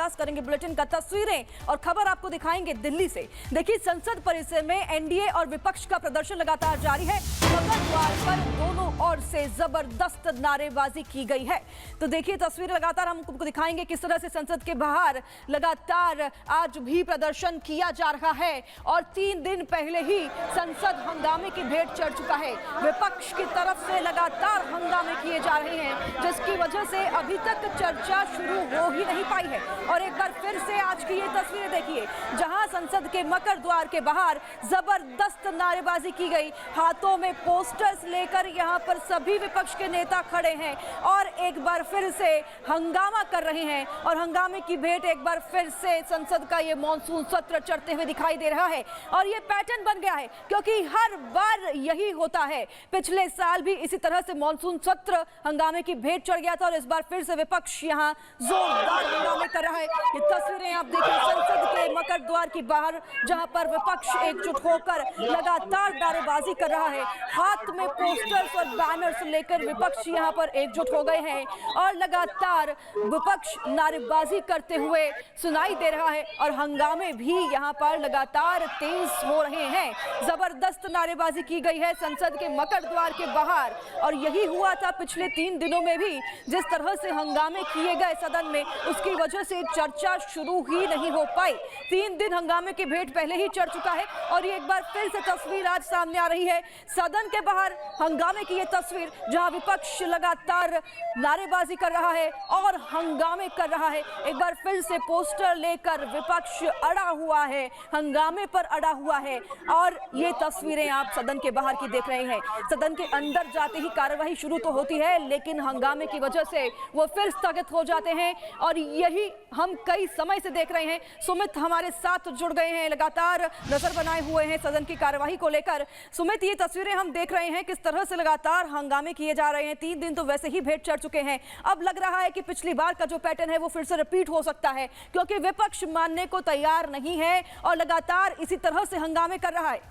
आगाज करेंगे बुलेटिन का तस्वीरें और खबर आपको दिखाएंगे दिल्ली से। देखिए, संसद परिसर में एनडीए और विपक्ष का प्रदर्शन लगातार जारी है। सदन द्वार पर दोनों ओर से जबरदस्त नारेबाजी की गई है। तो देखिए, तस्वीरें लगातार हम आपको दिखाएंगे किस तरह से संसद के बाहर लगातार आज भी प्रदर्शन किया जा रहा है और 3 दिन पहले ही संसद हंगामे की भेंट चढ़ चुका है। विपक्ष की तरफ से लगातार हंगामे किए जा रहे हैं, जिसकी वजह से अभी तक चर्चा शुरू हो ही नहीं पाई है। और एक बार फिर से आज की ये तस्वीरें देखिए, जहां संसद के मकर द्वार के बाहर जबरदस्त नारेबाजी की गई। हाथों में पोस्टर्स लेकर यहां पर सभी विपक्ष के नेता खड़े हैं और एक बार फिर से हंगामा कर रहे हैं। और हंगामे की भेंट एक बार फिर से संसद का ये मॉनसून सत्र चढ़ते हुए दिखाई दे रहा है। और ये पैटर्न बन गया है, क्योंकि हर बार यही होता है। पिछले साल भी इसी तरह से मॉनसून सत्र हंगामे की भेंट चढ़ गया था और इस बार फिर से विपक्ष यहां जोरदार हंगामे कर रहा है। ये तस्वीरें आप देखिए संसद के मकर द्वार के बाहर, जहां पर विपक्ष एकजुट होकर लगातार नारेबाजी कर रहा है। हाथ में पोस्टर्स और बैनर्स लेकर विपक्ष यहां पर एकजुट हो गए हैं और लगातार विपक्ष नारेबाजी करते हुए सुनाई दे रहा है और हंगामे भी यहां पर लगातार तेज हो रहे हैं। जबरदस्त नारेबाजी की गई है संसद के मकर द्वार के बाहर और यही हुआ था पिछले 3 दिनों में भी। जिस तरह से हंगामे किए गए सदन में, उसकी वजह से चर्चा शुरू ही नहीं हो पाई। 3 दिन हंगामे की भेंट पहले ही चढ़ चुका है और ये एक बार फिर से तस्वीर आज सामने आ रही है। सदन के बाहर हंगामे की ये तस्वीर, जहां विपक्ष लगातार नारेबाजी कर रहा है और हंगामे कर रहा है। एक बार फिर से पोस्टर लेकर विपक्ष अड़ा हुआ है, हंगामे पर अड़ा हुआ है। और ये तस्वीरें आप सदन के बाहर की देख रहे हैं। सदन के अंदर जाते ही कार्यवाही शुरू तो होती है, लेकिन हंगामे की वजह से वो फिर स्थगित हो जाते हैं और यही हम कई समय से देख रहे हैं। सुमित हमारे साथ जुड़ गए हैं, लगातार नजर बनाए हुए हैं सदन की कार्यवाही को लेकर। सुमित, ये तस्वीरें हम देख रहे हैं किस तरह से लगातार हंगामे किए जा रहे हैं। 3 दिन तो वैसे ही भेंट चढ़ चुके हैं। अब लग रहा है कि पिछली बार का जो पैटर्न है वो फिर से रिपीट हो सकता है, क्योंकि विपक्ष मानने को तैयार नहीं है और लगातार इसी तरह से हंगामे कर रहा है।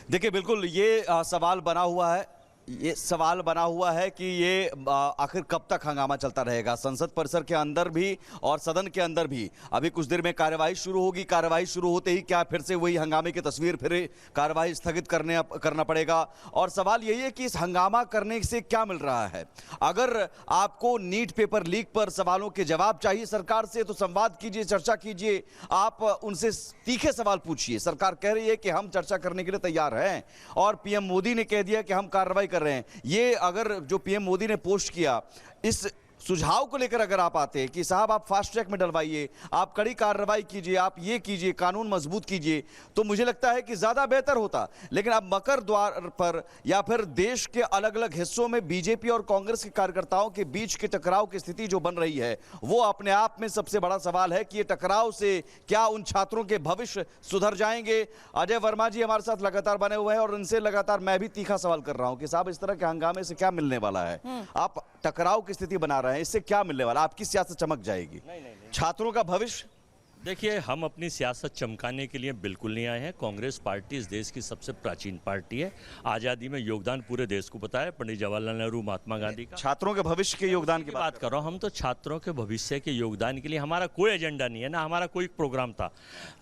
देखिए, बिल्कुल ये सवाल बना हुआ है कि ये आखिर कब तक हंगामा चलता रहेगा संसद परिसर के अंदर भी और सदन के अंदर भी। अभी कुछ देर में कार्यवाही शुरू होगी। कार्यवाही शुरू होते ही क्या फिर से वही हंगामे की तस्वीर, फिर कार्यवाही स्थगित करना पड़ेगा। और सवाल यही है कि इस हंगामा करने से क्या मिल रहा है। अगर आपको नीट पेपर लीक पर सवालों के जवाब चाहिए सरकार से, तो संवाद कीजिए, चर्चा कीजिए, आप उनसे तीखे सवाल पूछिए। सरकार कह रही है कि हम चर्चा करने के लिए तैयार हैं और पीएम मोदी ने कह दिया कि हम कार्रवाई कर रहे हैं। ये अगर जो पीएम मोदी ने पोस्ट किया, इस सुझाव को लेकर अगर आप आते हैं कि साहब आप फास्ट ट्रैक में डलवाइए, आप कड़ी कार्रवाई कीजिए, आप ये कीजिए, कानून मजबूत कीजिए, तो मुझे लगता है कि ज्यादा बेहतर होता। लेकिन अब मकर द्वार पर या फिर देश के अलग अलग हिस्सों में बीजेपी और कांग्रेस के कार्यकर्ताओं के बीच के टकराव की स्थिति जो बन रही है, वो अपने आप में सबसे बड़ा सवाल है कि ये टकराव से क्या उन छात्रों के भविष्य सुधर जाएंगे। अजय वर्मा जी हमारे साथ लगातार बने हुए हैं और उनसे लगातार मैं भी तीखा सवाल कर रहा हूं कि साहब इस तरह के हंगामे से क्या मिलने वाला है। आप टकराव की स्थिति बना रहे हैं, इससे क्या मिलने वाला? आपकी सियासत चमक जाएगी। नहीं। छात्रों का भविष्य। देखिए, हम अपनी सियासत चमकाने के लिए बिल्कुल नहीं आए हैं। कांग्रेस पार्टी इस देश की सबसे प्राचीन पार्टी है। आज़ादी में योगदान पूरे देश को पता है, पंडित जवाहरलाल नेहरू, महात्मा गांधी का। छात्रों के भविष्य के योगदान की बात कर रहा हूं। हम तो छात्रों के भविष्य के योगदान के लिए हमारा कोई एजेंडा नहीं है, ना हमारा कोई प्रोग्राम था।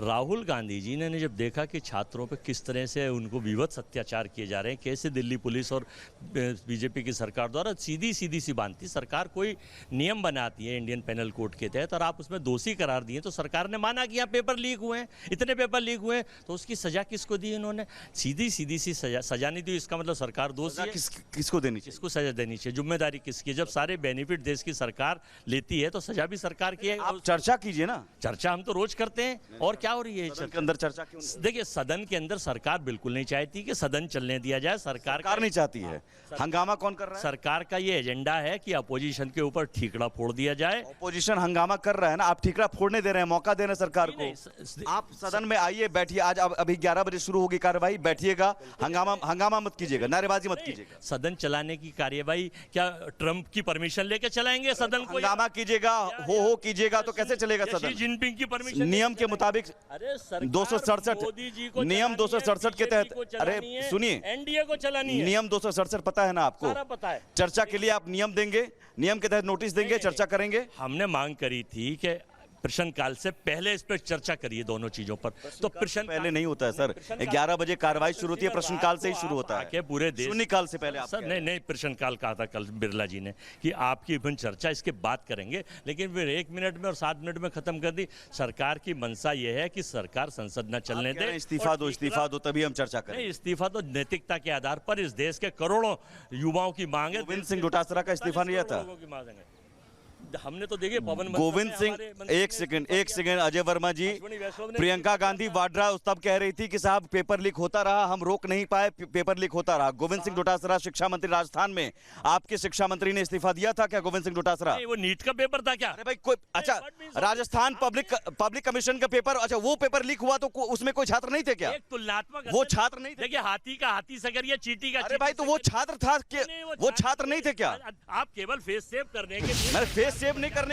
राहुल गांधी जी ने जब देखा कि छात्रों पर किस तरह से उनको विवश अत्याचार किए जा रहे हैं, कैसे दिल्ली पुलिस और बीजेपी की सरकार द्वारा सीधी सी बात थी। सरकार कोई नियम बनाती है इंडियन पेनल कोड के तहत और आप उसमें दोषी करार दिए, तो सरकार ने माना कि यहाँ पेपर लीक हुए हैं, इतने पेपर लीक हुए हैं, तो उसकी सजा किसको दी इन्होंने? सीधी सी सजा नहीं दी। इसका मतलब सरकार दोषी है। किसको देनी चाहिए? किसको सजा देनी चाहिए? जिम्मेदारी किसकी? जब सारे बेनिफिट देश की सरकार लेती है तो सजा भी सरकार की है। आप चर्चा कीजिए ना। चर्चा हम तो रोज करते हैं। और क्या हो रही है सदन के अंदर चर्चा क्यों? देखिए, सदन के अंदर सरकार बिल्कुल नहीं चाहती कि सदन चलने दिया जाए। सरकार नहीं चाहती है। हंगामा कौन कर रहा है? सरकार का ये एजेंडा है कि अपोजिशन के ऊपर ठीकरा फोड़ दिया जाए। अपोजिशन हंगामा कर रहा है ना, आप ठीकरा फोड़ने दे रहे हैं, मौका देना सरकार नहीं, को। आप सदन में आइए, बैठिए। आज अभी 11 बजे शुरू होगी कार्यवाही, बैठिएगा, हंगामा मत कीजिएगा, नारेबाजी मत कीजिएगा। सदन चलाने की कार्यवाही क्या ट्रंप की परमिशन लेके चलाएंगे सदन को? हंगामा कीजिएगा, हो कीजिएगा तो कैसे चलेगा शी सदन? जिनपिंग की परमिशन नियम के मुताबिक अरे सरकार 267 मोदी जी को नियम 267 के तहत, अरे सुनिए, एनडीए को चलानी है। नियम 267 पता है ना आपको? सारा पता है। चर्चा के लिए आप नियम देंगे, नियम के तहत नोटिस देंगे, चर्चा करेंगे। हमने मांग करी थी कि प्रश्नकाल से पहले इस पर चर्चा करिए दोनों चीजों पर। तो प्रश्न पहले नहीं होता है सर, 11 बजे कार्रवाई शुरू होती है, प्रश्नकाल से ही शुरू होता है। पूरे देश शून्यकाल से पहले आप सर नहीं प्रश्नकाल कहा था कल बिरला जी ने कि आपकी फिर चर्चा इसके बाद करेंगे, लेकिन फिर 1 मिनट में और 7 मिनट में खत्म कर दी। सरकार की मंशा यह है कि सरकार संसद न चलने दे, इस्तीफा दो तभी हम चर्चा करें। नहीं, इस्तीफा तो नैतिकता के आधार पर इस देश के करोड़ों युवाओं की मांग है। गोविंद सिंह डोटासरा का इस्तीफा नहीं था। हमने तो देखिए पवन गोविंद सिंह, एक सेकंड अजय वर्मा जी, प्रियंका गांधी वाड्रा उस तब कह रही थी कि साहब पेपर लीक होता रहा, हम रोक नहीं पाए, पेपर लीक होता रहा। गोविंद सिंह डोटासरा शिक्षा मंत्री राजस्थान में, आपके शिक्षा मंत्री ने इस्तीफा दिया था क्या गोविंद सिंह डोटासरा? वो नीट का पेपर था क्या? अरे भाई कोई, अच्छा राजस्थान पब्लिक कमीशन का पेपर, अच्छा वो पेपर लीक हुआ तो उसमें कोई छात्र नहीं थे क्या? एक तुलनात्मक, वो छात्र नहीं थे? देखिए हाथी का हाथी से करिए, चींटी का। अरे भाई तो वो छात्र था, वो छात्र नहीं थे क्या? आप केवल फेस सेव करने के लिए मैं फेस सेव नहीं करने